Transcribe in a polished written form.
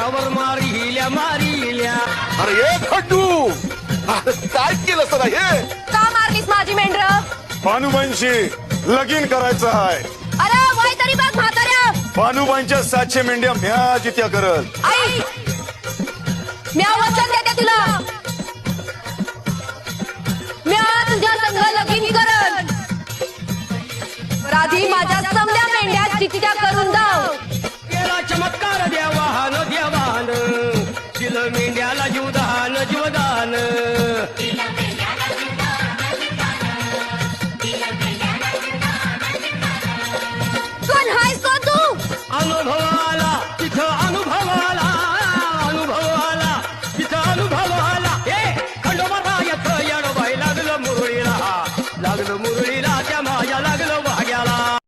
मेंढरावर मारिल्या. अरे ए खड्डू, काय केलं सर हे? का मारलीस माझी मेंढर? भानुबाईंशी लगीन करायचं आहे. अरे वय तरी बघ म्हाताऱ्या. भानुबाईंच्या 700 मेंढ्या म्या जित्या करल. आई म्या वचन देते तुला, म्या तुझ्या संग लगीन करन. तर आधी माझ्या समद्या मेंढ्या चित्त्या करून दाव.